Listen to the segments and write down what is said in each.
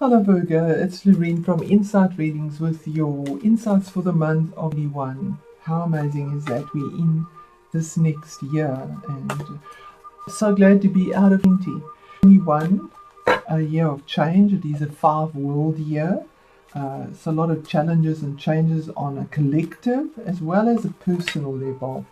Hello Virgo, it's Lorraine from Insight Readings with your insights for the month of the How amazing is that we're in this next year, and so glad to be out of 2021, a year of change. It is a 5 world year. So a lot of challenges and changes on a collective as well as a personal level.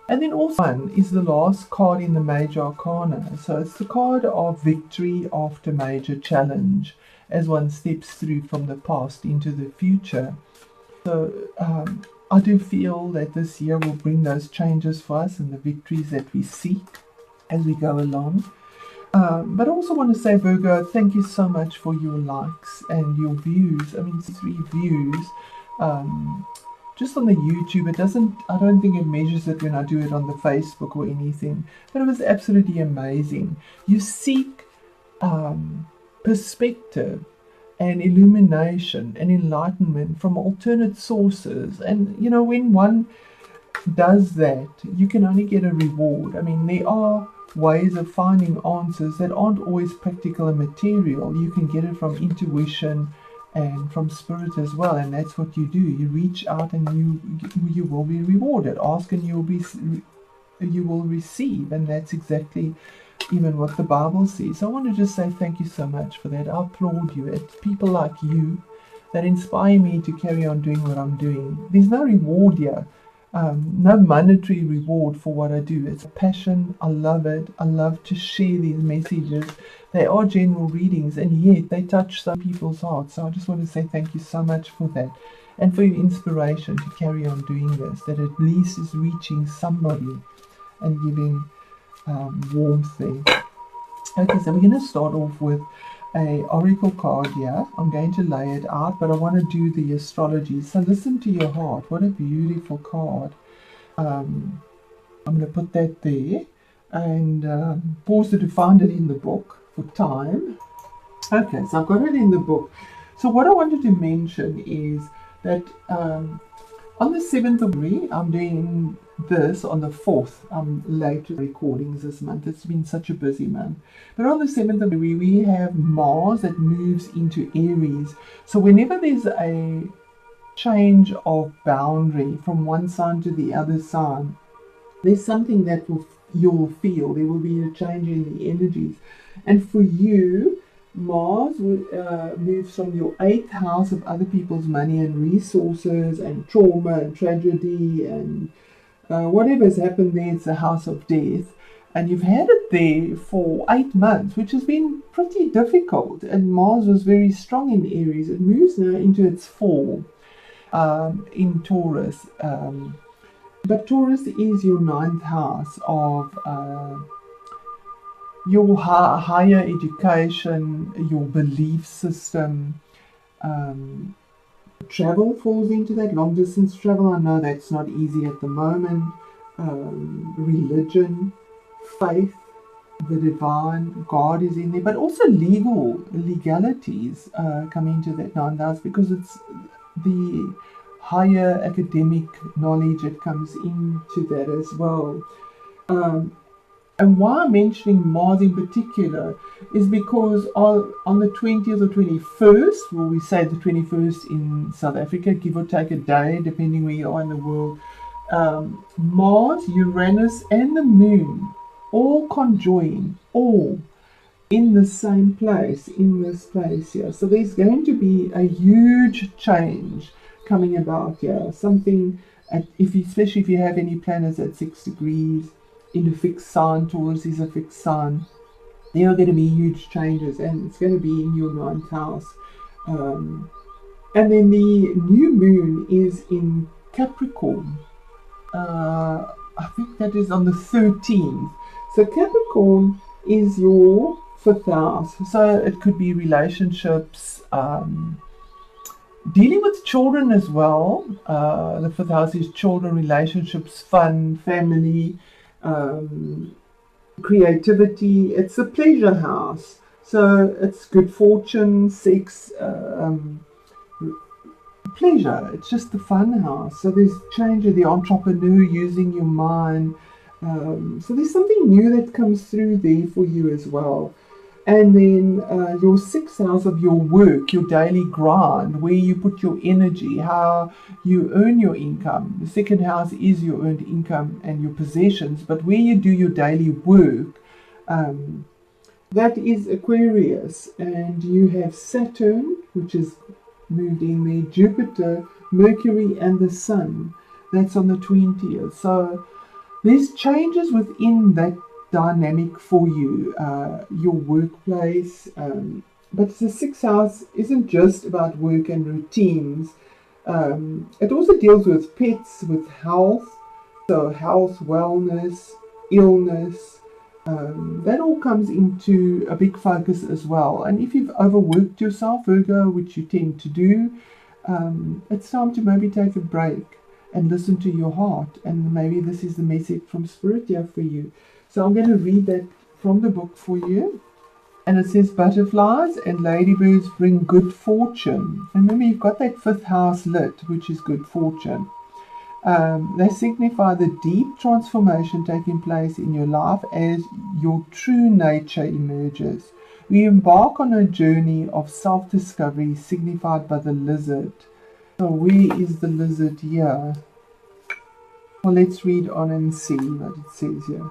And then also one is the last card in the Major Arcana. So it's the card of victory after major challenge as one steps through from the past into the future. So I do feel that this year will bring those changes for us and the victories that we seek as we go along. But I also want to say, Virgo, thank you so much for your likes and your views. I mean, 3 views. Just on the YouTube, I don't think it measures it when I do it on the Facebook or anything, but it was absolutely amazing. You seek perspective and illumination and enlightenment from alternate sources, and when one does that, you can only get a reward. I mean, there are ways of finding answers that aren't always practical and material. You can get it from intuition and from spirit as well, and that's what you do. You reach out and you will be rewarded. Ask and you will receive, and that's exactly even what the Bible says. So I want to just say thank you so much for that. I applaud you. It's people like you that inspire me to carry on doing what I'm doing. There's no reward here, no monetary reward for what I do. It's a passion. I love it. I love to share these messages. They are general readings, and yet they touch some people's hearts. So I just want to say thank you so much for that, and for your inspiration to carry on doing this, that at least is reaching somebody and giving warmth there. Okay, so we're going to start off with a oracle card here. I'm going to lay it out, but I want to do the astrology. So listen to your heart. What a beautiful card. I'm going to put that there and pause it to find it in the book for time. Okay, so I've got it in the book. So what I wanted to mention is that on the 7th of February, I'm doing this on the 4th. I'm late to recordings this month. It's been such a busy month. But on the 7th of February, we have Mars that moves into Aries. So whenever there's a change of boundary from one sign to the other sign, there's something that you'll feel. There will be a change in the energies. And for you, Mars moves from your 8th house of other people's money and resources and trauma and tragedy and whatever's happened there. It's a house of death. And you've had it there for 8 months, which has been pretty difficult. And Mars was very strong in Aries. It moves now into its fall in Taurus. But Taurus is your 9th house of your higher education, your belief system. Travel falls into that, long distance travel. I know that's not easy at the moment. Religion, faith, the divine, God is in there, but also legalities come into that 9th house, because it's the higher academic knowledge that comes into that as well. And why I'm mentioning Mars in particular is because on the 20th or 21st, well, we say the 21st in South Africa, give or take a day, depending where you are in the world, Mars, Uranus, and the Moon all conjoin, all in the same place, in this place here. So there's going to be a huge change coming about here. Something, especially if you have any planets at 6 degrees, in a fixed sign. Taurus is a fixed sign. There are going to be huge changes, and it's going to be in your 9th house. And then the new moon is in Capricorn. I think that is on the 13th. So Capricorn is your 5th house. So it could be relationships, dealing with children as well. The 5th house is children, relationships, fun, family, creativity. It's a pleasure house, so it's good fortune, sex, pleasure. It's just the fun house. So there's change of the entrepreneur, using your mind. So there's something new that comes through there for you as well. And then your sixth house of your work, your daily grind, where you put your energy, how you earn your income. The second house is your earned income and your possessions, but where you do your daily work, that is Aquarius. And you have Saturn, which is moved in there, Jupiter, Mercury, and the Sun. That's on the 20th. So there's changes within that dynamic for you, your workplace. But the sixth house isn't just about work and routines. It also deals with pets, with health. So health, wellness, illness. That all comes into a big focus as well. And if you've overworked yourself, Virgo, which you tend to do, it's time to maybe take a break and listen to your heart. And maybe this is the message from Spirit here for you. So I'm going to read that from the book for you. And it says, butterflies and ladybirds bring good fortune. And remember, you've got that fifth house lit, which is good fortune. They signify the deep transformation taking place in your life as your true nature emerges. We embark on a journey of self-discovery signified by the lizard. So where is the lizard here? Well, let's read on and see what it says here.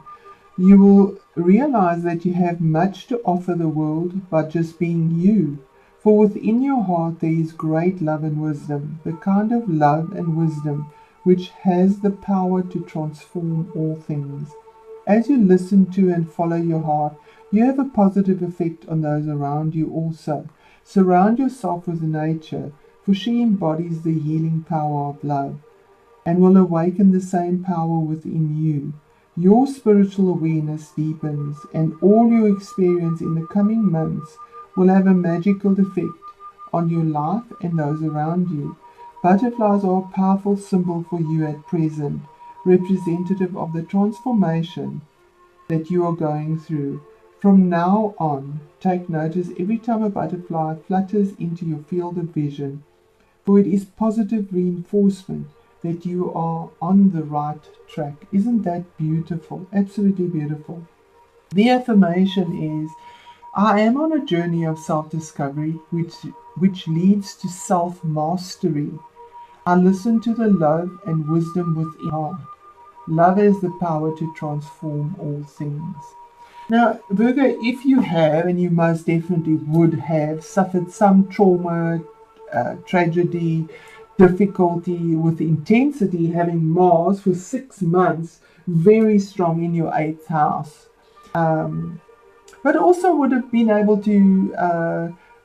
You will realize that you have much to offer the world by just being you. For within your heart there is great love and wisdom, the kind of love and wisdom which has the power to transform all things. As you listen to and follow your heart, you have a positive effect on those around you also. Surround yourself with nature, for she embodies the healing power of love, and will awaken the same power within you. Your spiritual awareness deepens, and all you experience in the coming months will have a magical effect on your life and those around you. Butterflies are a powerful symbol for you at present, representative of the transformation that you are going through. From now on, take notice every time a butterfly flutters into your field of vision, for it is positive reinforcement that you are on the right track. Isn't that beautiful? Absolutely beautiful. The affirmation is, I am on a journey of self-discovery which leads to self-mastery. I listen to the love and wisdom within my heart. Love has the power to transform all things. Now, Virgo, if you have, and you most definitely would have, suffered some trauma, tragedy, difficulty with intensity, having Mars for 6 months very strong in your 8th house, but also would have been able to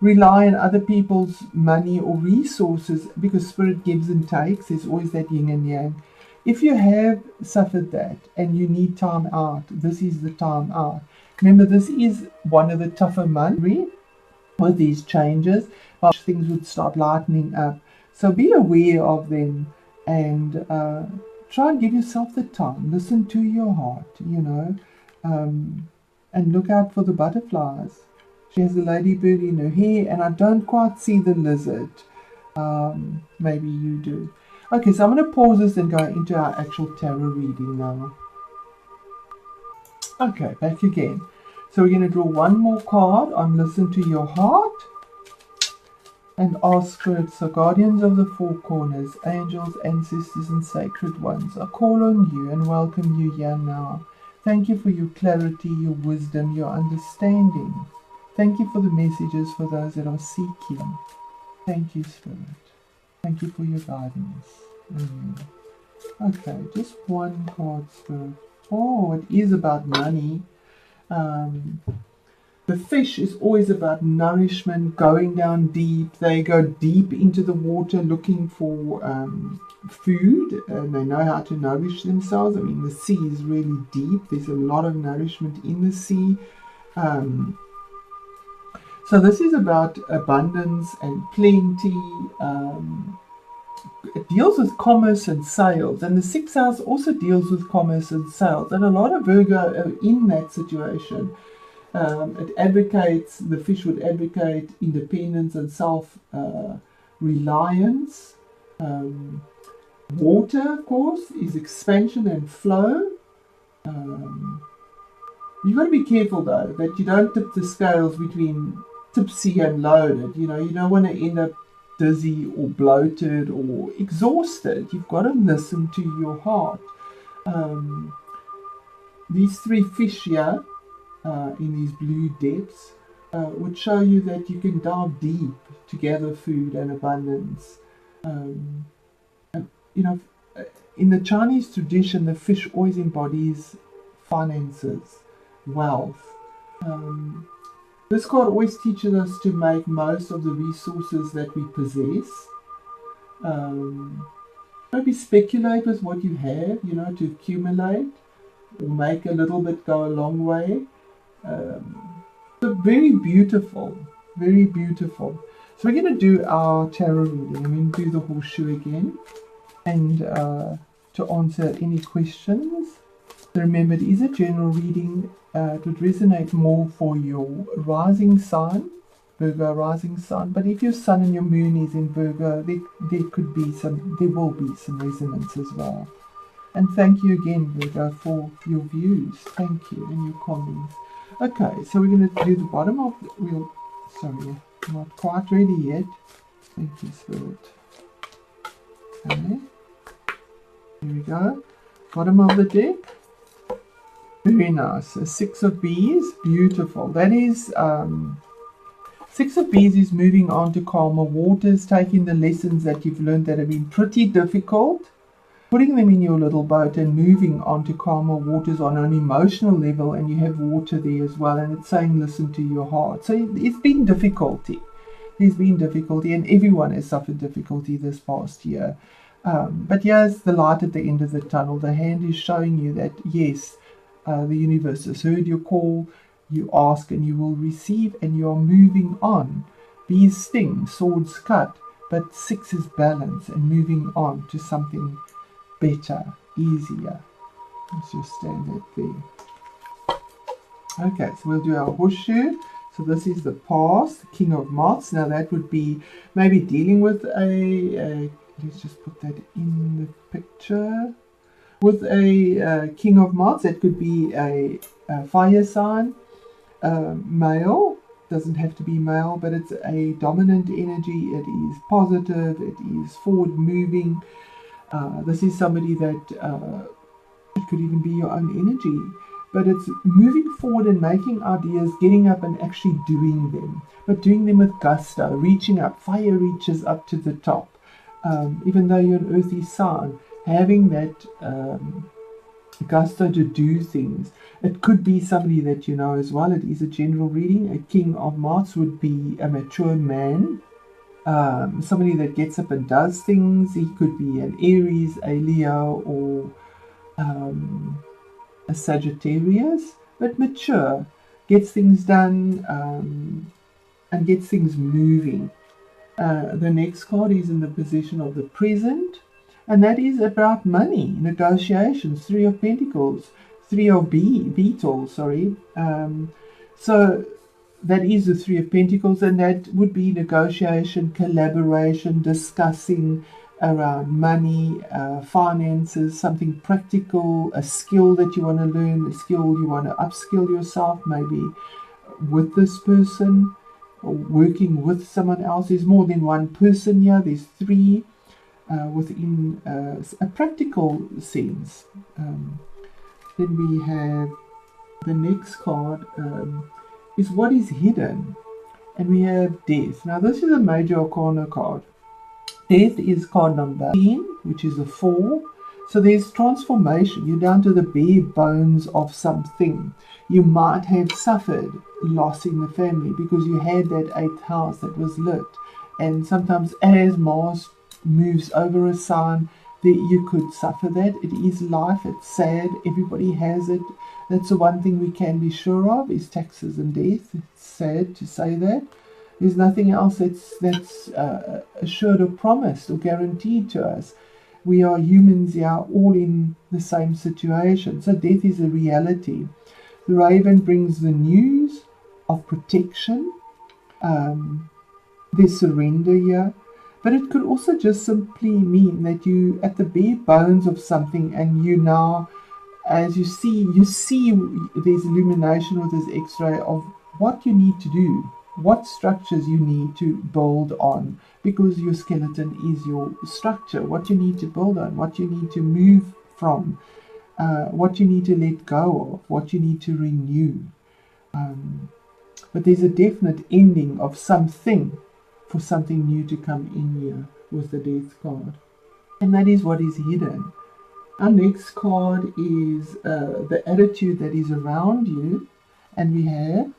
rely on other people's money or resources, because spirit gives and takes. There's always that yin and yang. If you have suffered that and you need time out, this is the time out. Remember, this is one of the tougher months with these changes, but things would start lightening up. So be aware of them and try and give yourself the time. Listen to your heart, and look out for the butterflies. She has a ladybird in her hair, and I don't quite see the lizard. Maybe you do. Okay, so I'm going to pause this and go into our actual tarot reading now. Okay, back again. So we're going to draw one more card on Listen to Your Heart and ask spirits, so guardians of the four corners, angels, ancestors and sacred ones, I call on you and welcome you here now. Thank you for your clarity, your wisdom, your understanding. Thank you for the messages for those that are seeking. Thank you, Spirit. Thank you for your guidance. Amen. Okay, just one card, Spirit. Oh, it is about money. The fish is always about nourishment, going down deep. They go deep into the water looking for food, and they know how to nourish themselves. I mean, the sea is really deep. There's a lot of nourishment in the sea. So this is about abundance and plenty. It deals with commerce and sales, and the sixth house also deals with commerce and sales, and a lot of Virgo are in that situation. The fish would advocate independence and self-reliance. Water, of course, is expansion and flow. You've got to be careful though that you don't tip the scales between tipsy and loaded. You don't want to end up dizzy or bloated or exhausted. You've got to listen to your heart. These three fish here in these blue depths would show you that you can dive deep to gather food and abundance. And, in the Chinese tradition, the fish always embodies finances, wealth. This card always teaches us to make most of the resources that we possess. Maybe speculate with what you have, to accumulate or make a little bit go a long way. So very beautiful, very beautiful. So we're going to do our tarot reading. I'm going to do the horseshoe again, and to answer any questions. So remember, it is a general reading. It would resonate more for your rising sign, Virgo rising sign. But if your sun and your moon is in Virgo, there will be some resonance as well. And thank you again, Virgo, for your views. Thank you, and your comments. Okay, so we're going to do the bottom of the wheel. Sorry, I'm not quite ready yet. Thank you, Spirit. Okay, here we go. Bottom of the deck. Very nice. A Six of Bees, beautiful. That is, Six of Bees is moving on to calmer waters, taking the lessons that you've learned that have been pretty difficult, putting them in your little boat and moving on to calmer waters on an emotional level, and you have water there as well, and it's saying listen to your heart. So it's been difficulty. There's been difficulty, and everyone has suffered difficulty this past year. But here's the light at the end of the tunnel. The hand is showing you that, yes, the universe has heard your call. You ask and you will receive, and you are moving on. Bees sting, swords cut, but six is balance and moving on to something better, easier. Let's just stand that there. Okay, so we'll do our horseshoe. So this is the past, the King of Moths. Now that would be maybe dealing with let's just put that in the picture. With a King of Moths, that could be a fire sign, male. Doesn't have to be male, but it's a dominant energy. It is positive. It is forward moving. This is somebody that it could even be your own energy, but it's moving forward and making ideas, getting up and actually doing them, but doing them with gusto, reaching up. Fire reaches up to the top. Even though you're an earthy sign, having that gusto to do things. It could be somebody that you know as well. It is a general reading. A King of Moths would be a mature man, somebody that gets up and does things. He could be an Aries, a Leo, or a Sagittarius, but mature, gets things done, and gets things moving. The next card is in the position of the present, and that is about money, negotiations. Three of Pentacles, Three of Beetles, sorry. So that is the Three of Pentacles, and that would be negotiation, collaboration, discussing around money, finances, something practical, a skill that you want to learn, a skill you want to upskill yourself, maybe with this person, or working with someone else. There's more than one person here. There's three within a practical sense. Then we have the next card is what is hidden, and we have death. Now this is a major arcana card. Death is card number 10, which is a 4. So there's transformation. You're down to the bare bones of something. You might have suffered loss in the family because you had that 8th house that was lit. And sometimes as Mars moves over a sign, you could suffer that. It is life. It's sad. Everybody has it. That's the one thing we can be sure of, is taxes and death. It's sad to say that. There's nothing else that's assured or promised or guaranteed to us. We are humans here, all in the same situation. So death is a reality. The raven brings the news of protection. There's surrender here. But it could also just simply mean that you at the bare bones of something, and you now as you see there's illumination with this X-ray of what you need to do, what structures you need to build on, because your skeleton is your structure, what you need to build on, what you need to move from, what you need to let go of, what you need to renew. But there's a definite ending of something for something new to come in here with the Death card. And that is what is hidden. Our next card is the attitude that is around you. And we have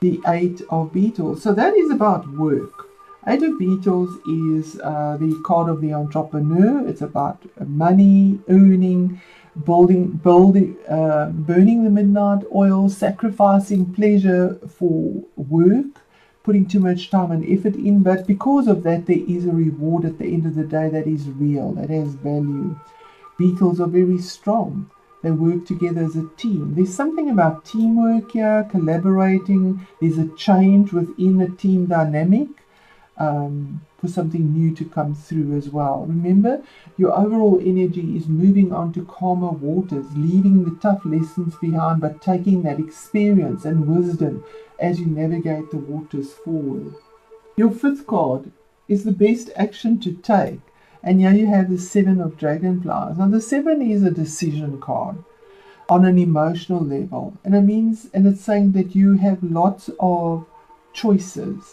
the Eight of Beetles. So that is about work. Eight of Beetles is the card of the entrepreneur. It's about money, earning, burning the midnight oil, sacrificing pleasure for work, putting too much time and effort in. But because of that, there is a reward at the end of the day that is real, that has value. Beetles are very strong. They work together as a team. There's something about teamwork here, collaborating. There's a change within a team dynamic for something new to come through as well. Remember, your overall energy is moving on to calmer waters, leaving the tough lessons behind, but taking that experience and wisdom as you navigate the waters forward. Your fifth card is the best action to take. And here you have the Seven of Dragonflies. Now the Seven is a decision card on an emotional level. And it's saying that you have lots of choices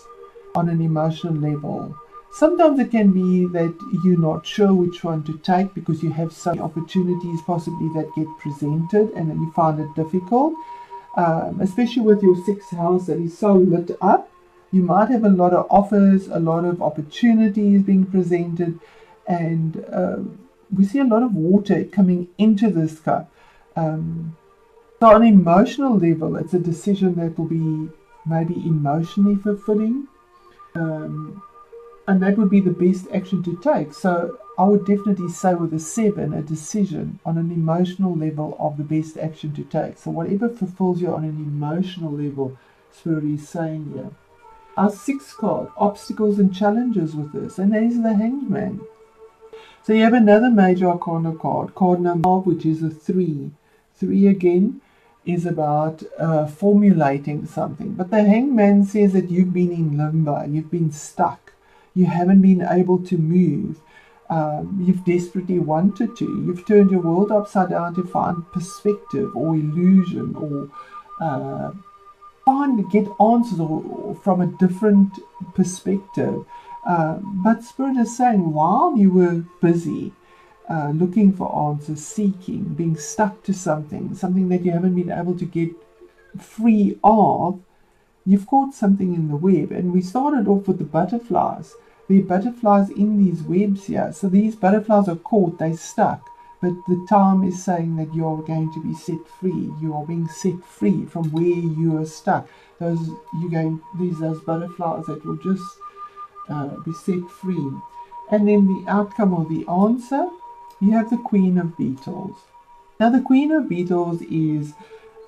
on an emotional level. Sometimes it can be that you're not sure which one to take because you have some opportunities possibly that get presented and then you find it difficult. Especially with your sixth house that is so lit up. You might have a lot of offers, a lot of opportunities being presented. And we see a lot of water coming into this cup. So on an emotional level, it's a decision that will be maybe emotionally fulfilling. And that would be the best action to take. So I would definitely say with a 7, a decision on an emotional level of the best action to take. So whatever fulfills you on an emotional level, Spirit is saying here. Our 6th card, obstacles and challenges with this. And that is the Hanged Man. So you have another major arcana card, card number 12, which is a 3. 3 again is about formulating something. But the Hanged Man says that you've been in limbo, you've been stuck, you haven't been able to move, you've desperately wanted to, you've turned your world upside down to find perspective or illusion or get answers or from a different perspective. But Spirit is saying while you were busy looking for answers, seeking, being stuck to something that you haven't been able to get free of, you've caught something in the web. And we started off with the butterflies. There are butterflies in these webs here. So these butterflies are caught, they're stuck. But the time is saying that you are going to be set free. You are being set free from where you are stuck. Those butterflies that will just be set free. And then the outcome or the answer, you have the Queen of Beetles. Now the Queen of Beetles is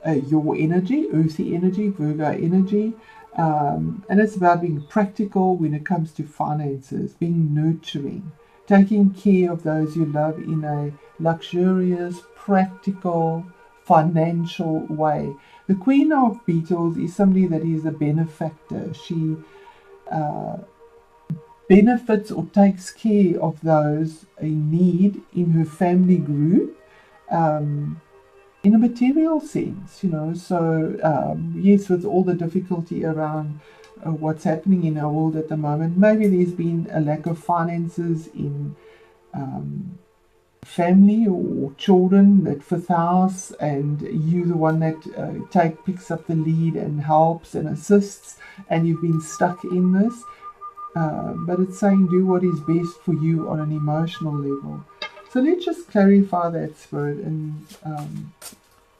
your energy, earthy energy, Virgo energy, and it's about being practical when it comes to finances, being nurturing, taking care of those you love in a luxurious, practical, financial way. The Queen of Beetles is somebody that is a benefactor. She benefits or takes care of those in need in her family group in a material sense, so yes, with all the difficulty around what's happening in our world at the moment, maybe there's been a lack of finances in family or children, that 5th house, and you the one that picks up the lead and helps and assists, and you've been stuck in this. But it's saying do what is best for you on an emotional level. So let's just clarify that, Spirit, and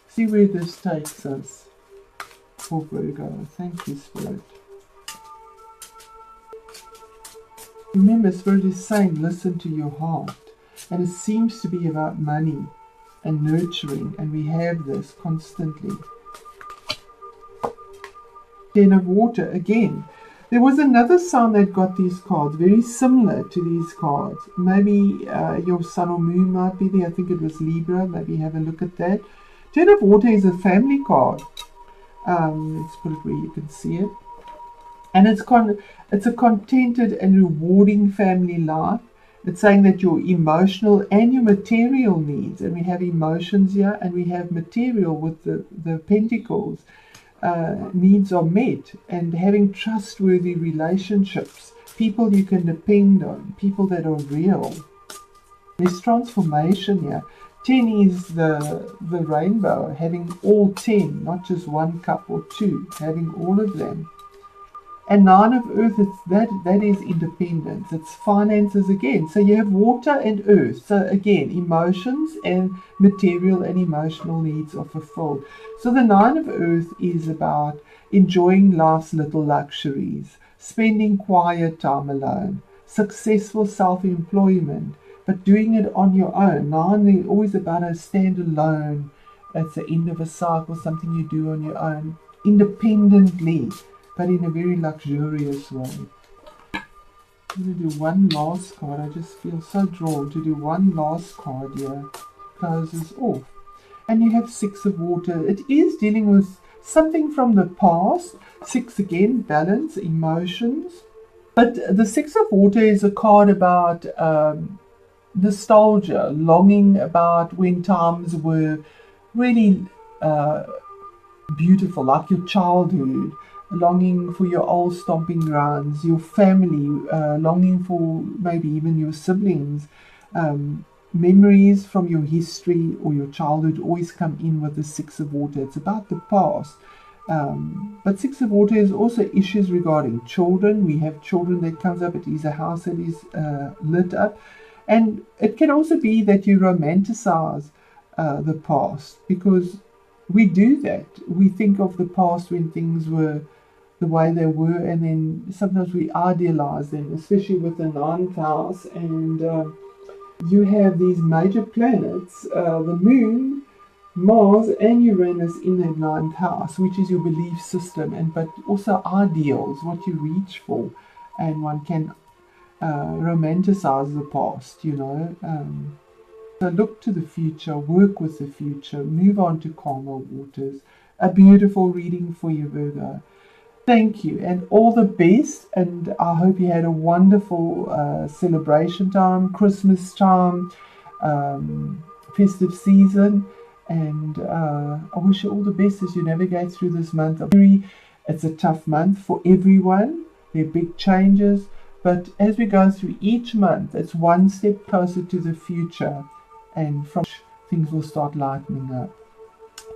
see where this takes us for Virgo. Thank you, Spirit. Remember, Spirit is saying listen to your heart. And it seems to be about money and nurturing, and we have this constantly. 10 of Water, again. There was another sign that got these cards, very similar to these cards. Maybe your sun or moon might be there. I think it was Libra. Maybe have a look at that. Ten of Water is a family card. Let's put it where you can see it. And it's a contented and rewarding family life. It's saying that your emotional and your material needs, and we have emotions here and we have material with the pentacles, needs are met, and having trustworthy relationships, people you can depend on, people that are real. There's transformation here. 10 is the rainbow, having all 10, not just one cup or two, having all of them. And 9 of Earth, that is independence. It's finances again. So you have water and earth. So again, emotions and material and emotional needs are fulfilled. So the 9 of Earth is about enjoying life's little luxuries, spending quiet time alone, successful self-employment, but doing it on your own. 9 is always about a stand-alone. It's the end of a cycle, something you do on your own, independently, but in a very luxurious way. I'm going to do one last card. I just feel so drawn to do one last card here. Closes off. And you have 6 of Water. It is dealing with something from the past. 6 again, balance, emotions. But the 6 of Water is a card about nostalgia, longing about when times were really beautiful, like your childhood, longing for your old stomping grounds, your family, longing for maybe even your siblings. Memories from your history or your childhood always come in with the 6 of Water. It's about the past. But 6 of Water is also issues regarding children. We have children that comes up. It is a house that is lit up. And it can also be that you romanticize the past, because we do that. We think of the past when things were the way they were, and then sometimes we idealize them, especially with the 9th house. And you have these major planets, the Moon, Mars and Uranus in that 9th house, which is your belief system, but also ideals, what you reach for. And one can romanticize the past, So look to the future, work with the future, move on to calmer waters. A beautiful reading for you, Virgo. Thank you, and all the best, and I hope you had a wonderful celebration time, Christmas time, festive season, and I wish you all the best as you navigate through this month. It's a tough month for everyone. There are big changes, but as we go through each month, it's one step closer to the future, and from things will start lightening up.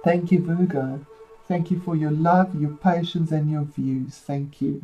Thank you, Virgo. Thank you for your love, your patience, and your views. Thank you.